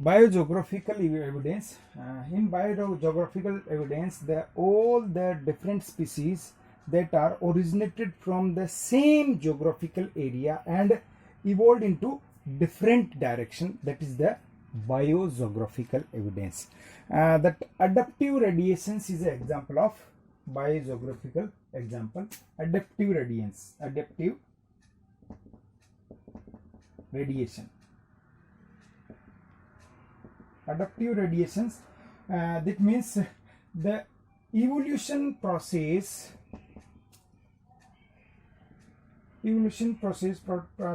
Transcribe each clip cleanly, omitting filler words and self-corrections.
Biogeographical evidence. In biogeographical evidence, all the different species that are originated from the same geographical area and evolved into different direction. That is the biogeographical evidence. That adaptive radiations is an example of biogeographical example. Adaptive radiation. Adaptive radiations, that means the evolution process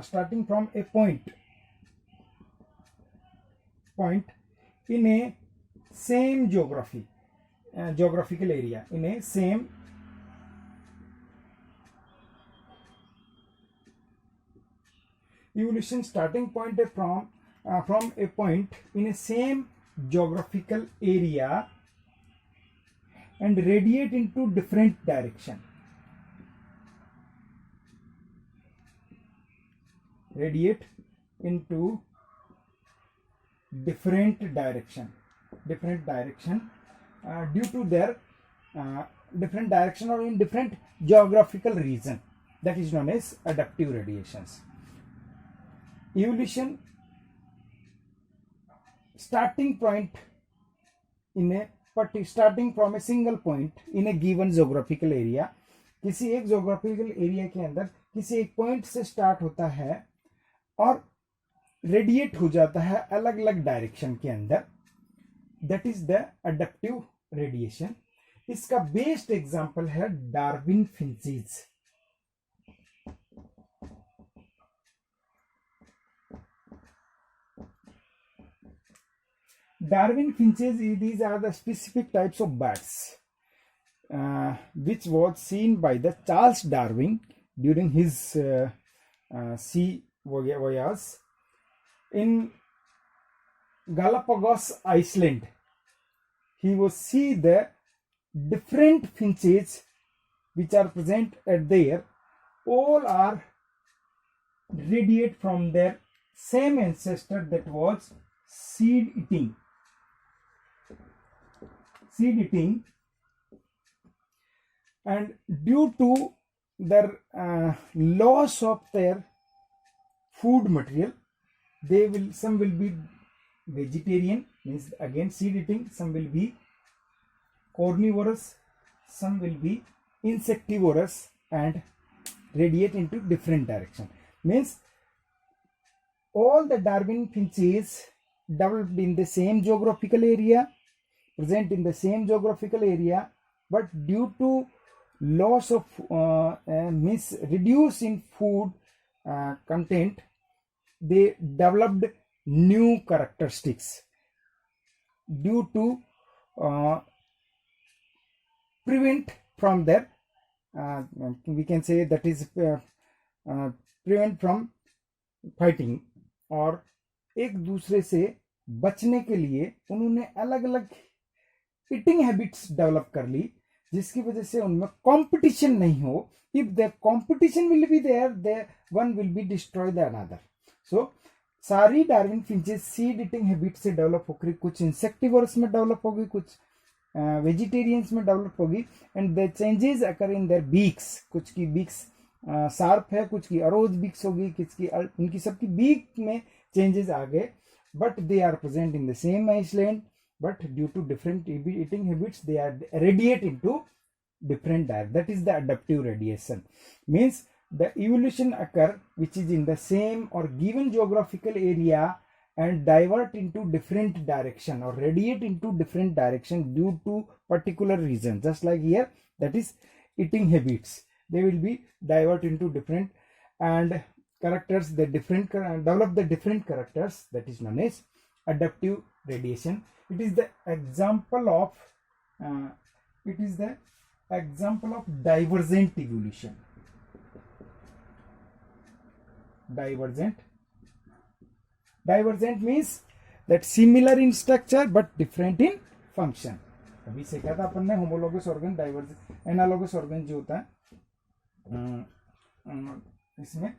starting from a point in a same geographical area, in a same evolution starting point from a point in a same geographical area and radiate into different direction. Radiate into different direction due to their different direction or in different geographical region. That is known as adaptive radiations. Evolution starting point starting from a single point in a given geographical area. किसी एक geographical area के अंदर किसी एक point से start होता है और radiate हो जाता है अलग अलग direction के अंदर. That is the adaptive radiation. इसका बेस्ट एग्जाम्पल है Darwin finches. Darwin finches, these are the specific types of birds which was seen by the Charles Darwin during his sea voyage in Galapagos Island. He was see the different finches which are present at there, all are radiate from their same ancestor, that was seed eating, and due to their loss of their food material, some will be vegetarian, means again seed eating, some will be carnivorous, some will be insectivorous and radiate into different direction. Means all the Darwin finches developed in the same geographical area, present in the same geographical area, but due to loss of means reduce in food content, they developed new characteristics due to prevent from their we can say that is prevent from fighting, और एक दूसरे से बचने के लिए उन्होंने अलग अलग ईटिंग हैबिट्स डेवलप कर ली, जिसकी वजह से उनमें कंपटीशन नहीं हो. If the competition will be there, the one will be destroy the another. So सारी Darwin finches seed eating habit से डेवलप होकर कुछ इंसेक्टिवर्स में डेवलप होगी, कुछ वेजिटेरियंस में डेवलप होगी, and the changes occur in their beaks. कुछ की बीक्स शार्प है, कुछ की अरोज बीक्स होगी, कुछ की उनकी सबकी बीक में चेंजेस आ गए, but they are present in the same island, but due to different eating habits they are radiate into different direction. That is the adaptive radiation. Means the evolution occur which is in the same or given geographical area and divert into different direction or radiate into different direction due to particular reason. Just like here, that is eating habits, they will be divert into different and characters, the different develop the different characters, that is known as adaptive radiation. It is the example of divergent evolution. Divergent means that similar in structure but different in function. अभी सीखा था अपन ने homologous organ, divergent analogous organ जो होता है इसमें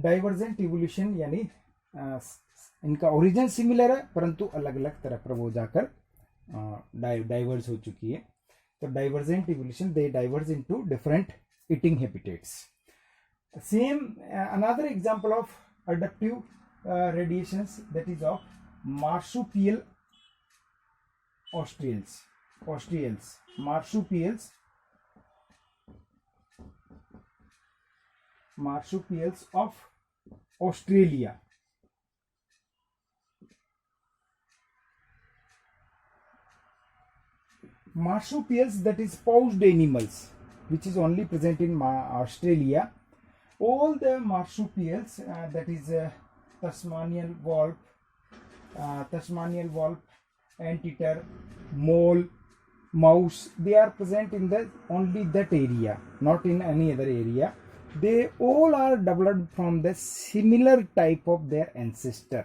divergent evolution यानी इनका ओरिजिन सिमिलर है परंतु अलग अलग तरह पर वो जाकर डाइवर्ज हो चुकी है. तो divergent evolution, they diverge into different eating habitats. Same another example of adaptive radiations, that is of marsupial australs. Marsupials of Australia. Marsupials, that is paused animals, which is only present in Australia. All the marsupials, that is Tasmanian wolf, anteater, mole, mouse, they are present in the only that area, not in any other area. They all are developed from the similar type of their ancestor,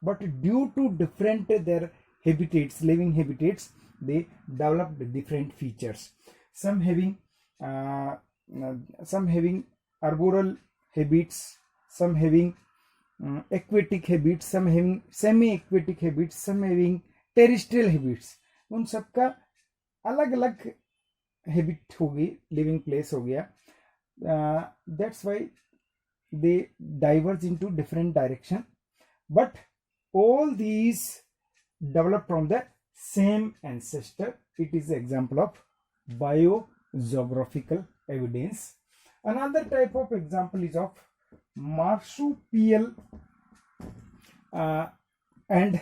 but due to different their habitats, living habitats, they developed different features. Some having arboreal habits, some having aquatic habits, some having semi-aquatic habits, some having terrestrial habits. उन सबका अलग अलग habit हो गई, living place हो गया. That's why they diverge into different direction, but all these developed from the same ancestor. It is an example of biogeographical evidence. Another type of example is of marsupial and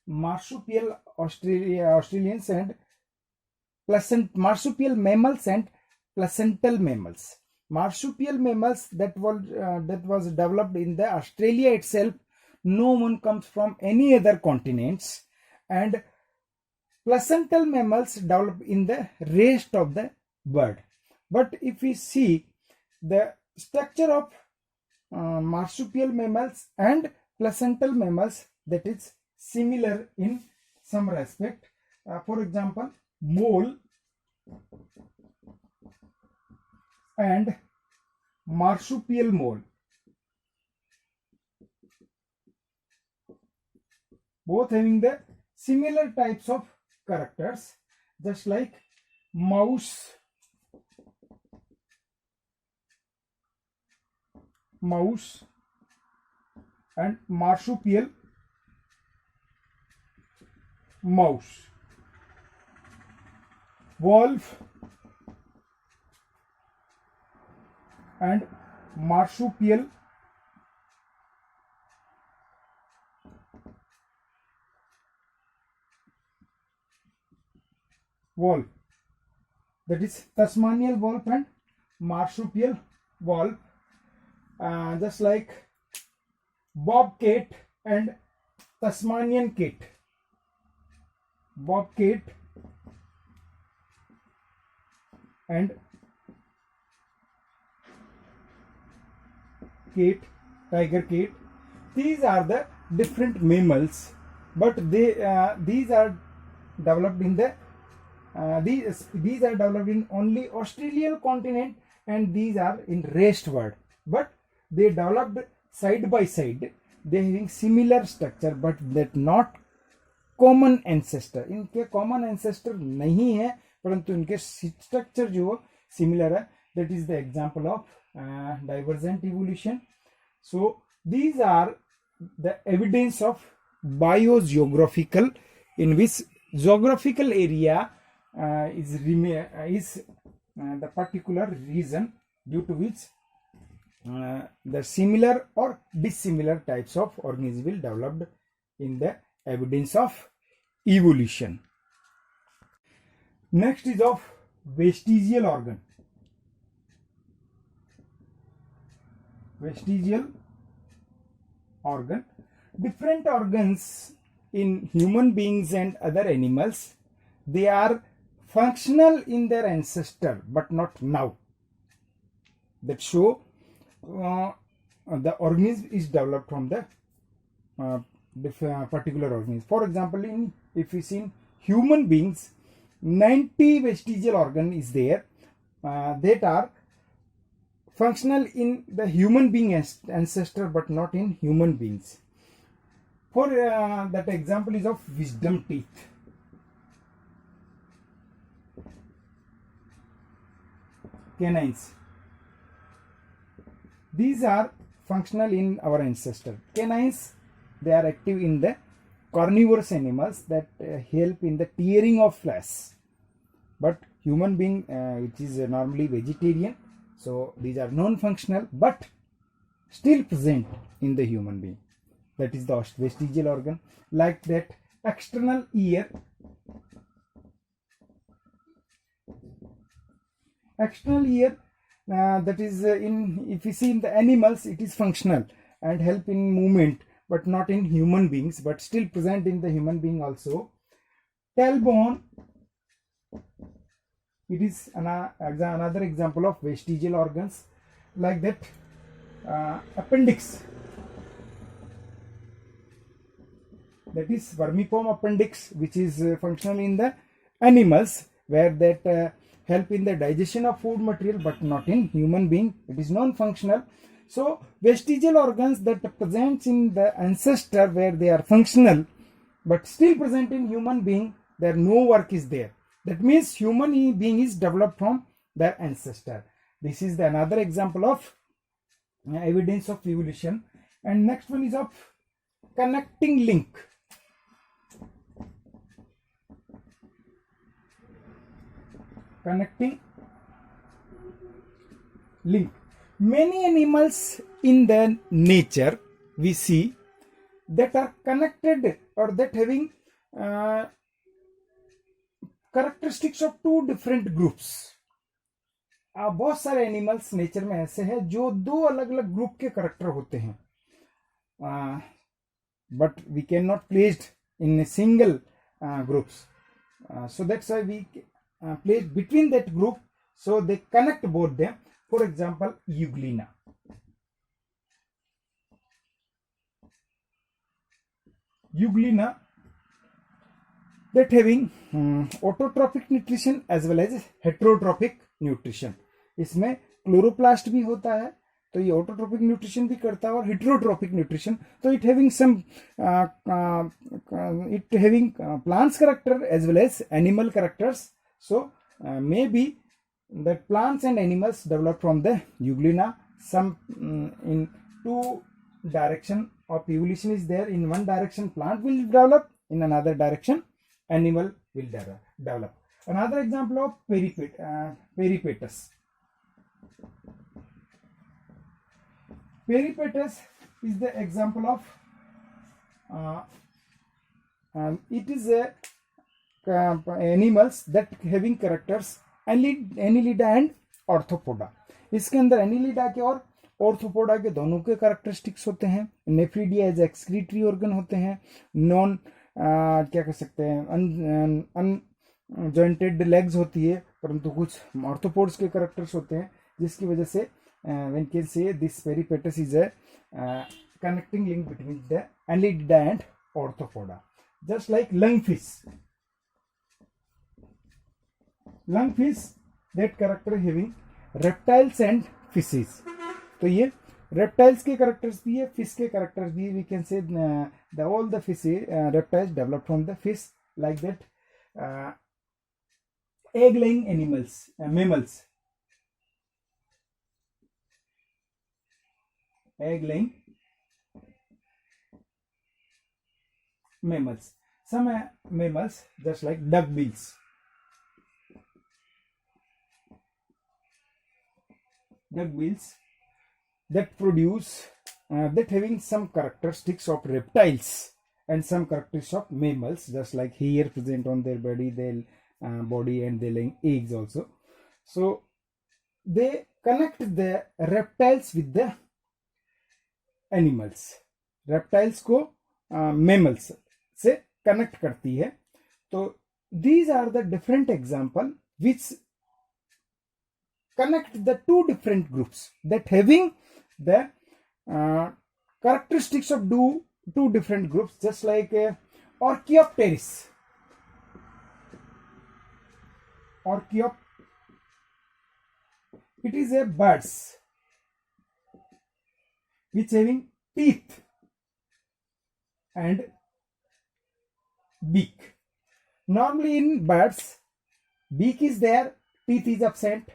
marsupial Australians and marsupial mammals and placental mammals. Marsupial mammals that was developed in the Australia itself. No one comes from any other continents, and placental mammals develop in the rest of the bird. But if we see the structure of marsupial mammals and placental mammals, that is similar in some respect. For example, mole and marsupial mole, both having the similar types of characters, just like mouse and marsupial mouse, wolf and marsupial wolf, that is Tasmanian wolf and marsupial wolf, just like bobcat and Tasmanian cat, bobcat and cat, tiger cat. These are the different mammals, but these are developed in the these are developed in only Australian continent, and these are in rest world, but they developed side by side. They having similar structure, but that not common ancestor. इनके common ancestor नहीं है, परंतु इनके structure जो similar है. That is the example of divergent evolution. So these are the evidence of biogeographical, in which geographical area is the particular reason due to which the similar or dissimilar types of organisms will developed in the evidence of evolution. Next is of vestigial organ. Vestigial organ. Different organs in human beings and other animals, they are functional in their ancestor but not now. That show the organism is developed from the particular organism. For example, if we see in human beings, 90 vestigial organ is there that are functional in the human being ancestor but not in human beings. For that example is of wisdom teeth. Canines. These are functional in our ancestor. Canines, they are active in the carnivorous animals that help in the tearing of flesh. But human being, which is normally vegetarian, so these are non-functional but still present in the human being. That is the vestigial organ. Like that external ear. External ear, that is if you see in the animals, it is functional and help in movement, but not in human beings, but still present in the human being also. Tailbone, it is another example of vestigial organs. Like that appendix, that is vermiform appendix, which is functional in the animals, where that help in the digestion of food material, but not in human being. It is non-functional. So vestigial organs that presents in the ancestor, where they are functional but still present in human being, there no work is there. That means human being is developed from their ancestor. This is the another example of evidence of evolution. And next one is of connecting link. Connecting link. Many animals in the nature we see that are connected, or that having characteristics of two different groups. बहुत सारे animals nature में ऐसे हैं जो दो अलग अलग group के करेक्टर होते हैं, but we can not placed in single groups, so that's why we place between that group, so they connect both them. For example, Euglena. Euglena, that having autotrophic nutrition as well as heterotrophic nutrition. इसमें chloroplast भी होता है, तो ये autotrophic nutrition भी करता है, और हेटेरोट्रोपिक न्यूट्रिशन. तो it having some it having plants character as well as animal characters. So may be that plants and animals develop from the Euglena. Some in two direction of evolution is there. In one direction plant will develop, in another direction animal will develop. Another example of peripatus. Peripatus is the example of it is a animals that having characters Annelida and arthropoda. इसके अंदर Annelida के और arthropoda के दोनों के characteristics होते हैं. Nephridia as excretory organ होते हैं. नॉन क्या कह सकते हैं, अनजॉइंटेड लेग्स होती है, परंतु कुछ ऑर्थोपोड्स के कैरेक्टर्स होते हैं, जिसकी वजह से when can say this peripatus is a connecting link between the annelida and arthropoda. Just like lungfish. Lungfish, that character having reptiles and fishes. तो ये reptiles के characters भी है, fish के characters भी. We can say all the fish reptiles developed from the fish. Like that egg laying animals, mammals. Egg laying mammals. Some mammals just like duckbills. Duckbills that produce that having some characteristics of reptiles and some characteristics of mammals, just like hair present on their body, body, and they laying eggs also. So they connect the reptiles with the animals. Reptiles को mammals से connect करती है. तो these are the different example which connect the two different groups that having the characteristics of two different groups, just like Orchiopteris. It is a birds which having teeth. and beak. Normally in birds, beak is there, teeth is absent,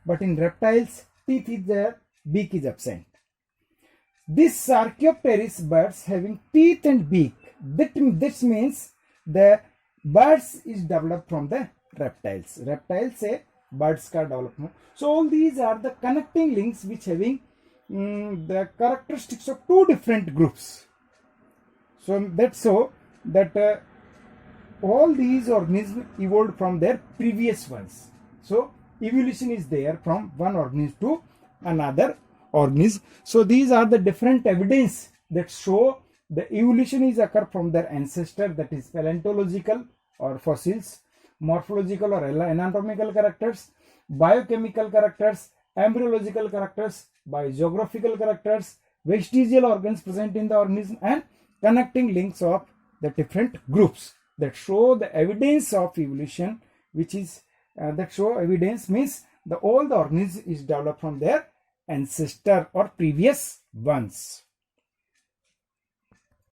but in reptiles, teeth is there, beak is absent. This Archaeopteryx birds having teeth and beak, this means the birds is developed from the reptiles. Reptiles say birds का development. So all these are the connecting links which having the characteristics of two different groups. So that's so that all these organisms evolved from their previous ones. So evolution is there from one organism to another organism. So these are the different evidence that show the evolution is occur from their ancestor, that is paleontological or fossils, morphological or anatomical characters, biochemical characters, embryological characters, biogeographical characters, vestigial organs present in the organism, and connecting links of the different groups that show the evidence of evolution, which is that show evidence means all the organism is developed from their ancestor or previous ones.